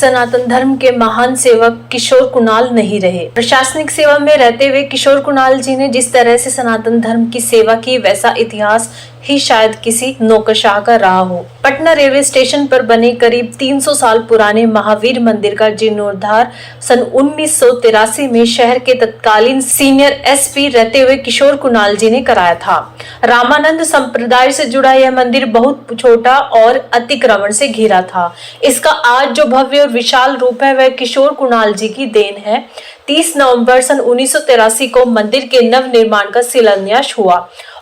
सनातन धर्म के महान सेवक किशोर कुणाल नहीं रहे। प्रशासनिक सेवा में रहते हुए किशोर कुणाल जी ने जिस तरह से सनातन धर्म की सेवा की, वैसा इतिहास ही शायद किसी नौकरशाह का रहा हो। पटना रेलवे स्टेशन पर बने करीब 300 साल पुराने महावीर मंदिर का जीर्णोद्धार सन 1983 में शहर के तत्कालीन सीनियर एसपी रहते हुए किशोर कुणाल जी ने कराया था। रामानंद संप्रदाय से जुड़ा यह मंदिर बहुत छोटा और अतिक्रमण से घिरा था। इसका आज जो भव्य और विशाल रूप है वह किशोर कुणाल जी की देन है। 30 नवंबर सन 1983 को मंदिर के नव निर्माण का शिलान्यास हुआ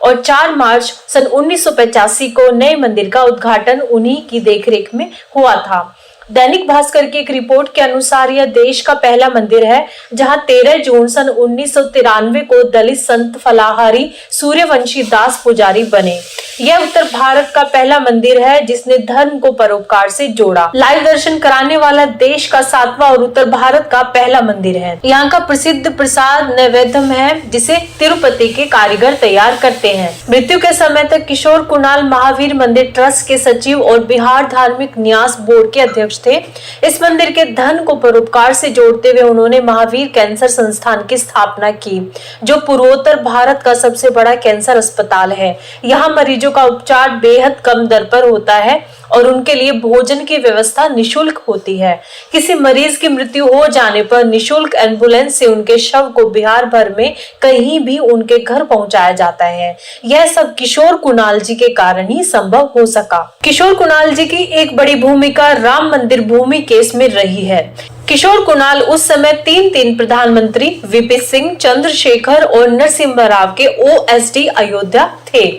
और 4 मार्च सन 1985 को नए मंदिर का उद्घाटन उन्हीं की देखरेख में हुआ था। दैनिक भास्कर की एक रिपोर्ट के अनुसार यह देश का पहला मंदिर है जहां 13 जून सन 1993 को दलित संत फलाहारी सूर्यवंशी दास पुजारी बने। यह उत्तर भारत का पहला मंदिर है जिसने धर्म को परोपकार से जोड़ा। लाइव दर्शन कराने वाला देश का 7वां और उत्तर भारत का पहला मंदिर है। यहाँ का प्रसिद्ध प्रसाद नैवेद्यम है जिसे तिरुपति के कारीगर तैयार करते हैं। मृत्यु के समय तक किशोर कुणाल महावीर मंदिर ट्रस्ट के सचिव और बिहार धार्मिक न्यास बोर्ड के अध्यक्ष थे। इस मंदिर के धन को परोपकार से जोड़ते हुए उन्होंने महावीर कैंसर संस्थान की स्थापना की, जो पूर्वोत्तर भारत का सबसे बड़ा कैंसर अस्पताल है। यहाँ मरीजों का उपचार बेहद कम दर पर होता है और उनके लिए भोजन की व्यवस्था निशुल्क होती है। किसी मरीज की मृत्यु हो जाने पर निशुल्क एम्बुलेंस से उनके शव को बिहार भर में कहीं भी उनके घर पहुंचाया जाता है। यह सब किशोर कुणाल जी के कारण ही संभव हो सका। किशोर कुणाल जी की एक बड़ी भूमिका राम मंदिर भूमि केस में रही है। किशोर कुणाल उस समय तीन प्रधानमंत्री वीपी सिंह, चंद्रशेखर और नरसिम्हा राव के ओएसडी अयोध्या थे।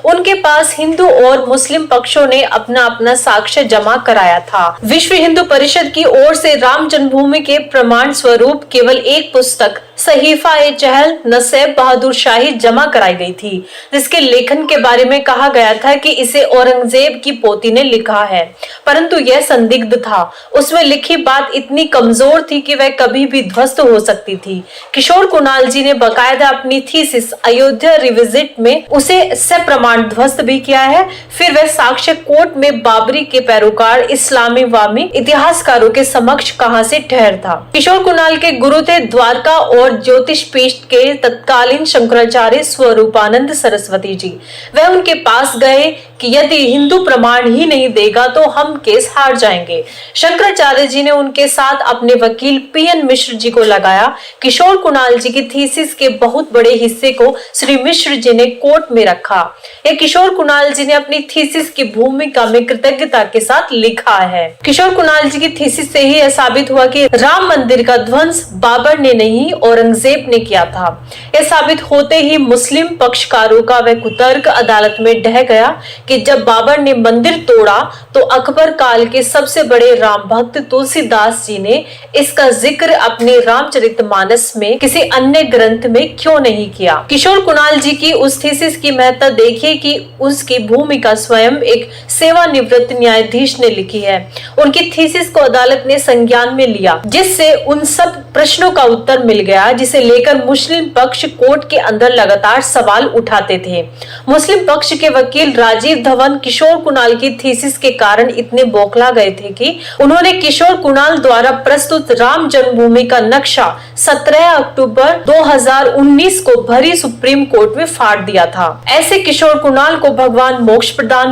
उनके पास हिंदू और मुस्लिम पक्षों ने अपना अपना साक्ष्य जमा कराया था। विश्व हिंदू परिषद की ओर से राम जन्मभूमि के प्रमाण स्वरूप केवल एक पुस्तक सहीफा-ए-चहल नसेब बहादुर शाही जमा कराई गई थी, जिसके लेखन के बारे में कहा गया था कि इसे औरंगजेब की पोती ने लिखा है, परंतु यह संदिग्ध था। उसमें लिखी बात इतनी कमजोर थी कि वह कभी भी ध्वस्त हो सकती थी। किशोर कुणाल जी ने बकायदा अपनी थीसिस अयोध्या रिविजिट में उसे सप्रमाण ध्वस्त भी किया है। फिर वह साक्ष्य कोर्ट में बाबरी के पैरोकार इस्लामी वामी इतिहासकारों के समक्ष कहां से ठहर था। किशोर कुणाल के गुरु थे द्वारका और ज्योतिष पीठ के तत्कालीन शंकराचार्य स्वरूपानंद सरस्वती जी। वह उनके पास गए कि यदि हिंदू प्रमाण ही नहीं देगा तो हम केस हार जाएंगे। शंकराचार्य जी ने उनके साथ अपने वकील पीएन मिश्र जी को लगाया। किशोर कुणाल जी की थीसिस के बहुत बड़े हिस्से को श्री मिश्र जी ने कोर्ट में रखा। यह किशोर कुणाल जी ने अपनी थीसिस की भूमिका में कृतज्ञता के साथ लिखा है। किशोर कुणाल जी की थीसिस से ही यह साबित हुआ कि राम मंदिर का ध्वंस बाबर ने नहीं औरंगजेब ने किया था। यह साबित होते ही मुस्लिम पक्षकारों का वह कुतर्क अदालत में ढह गया कि जब बाबर ने मंदिर तोड़ा तो अकबर काल के सबसे बड़े राम भक्त तुलसीदास जी ने इसका जिक्र अपने रामचरितमानस में किसी अन्य ग्रंथ में क्यों नहीं किया। किशोर कुणाल जी की उस थीसिस की महत्ता देखिए कि उसकी भूमिका स्वयं एक सेवानिवृत्त न्यायाधीश ने लिखी है। उनकी थीसिस को अदालत ने संज्ञान में लिया, जिससे उन सब प्रश्नों का उत्तर मिल गया जिसे लेकर मुस्लिम पक्ष कोर्ट के अंदर लगातार सवाल उठाते थे। मुस्लिम पक्ष के वकील राजीव धवन किशोर कुणाल की थीसिस के कारण इतने बौखला गए थे कि उन्होंने किशोर कुणाल द्वारा प्रस्तुत राम जन्मभूमि का नक्शा 17 अक्टूबर 2019 को भरी सुप्रीम कोर्ट में फाड़ दिया था। ऐसे किशोर कुणाल को भगवान मोक्ष प्रदान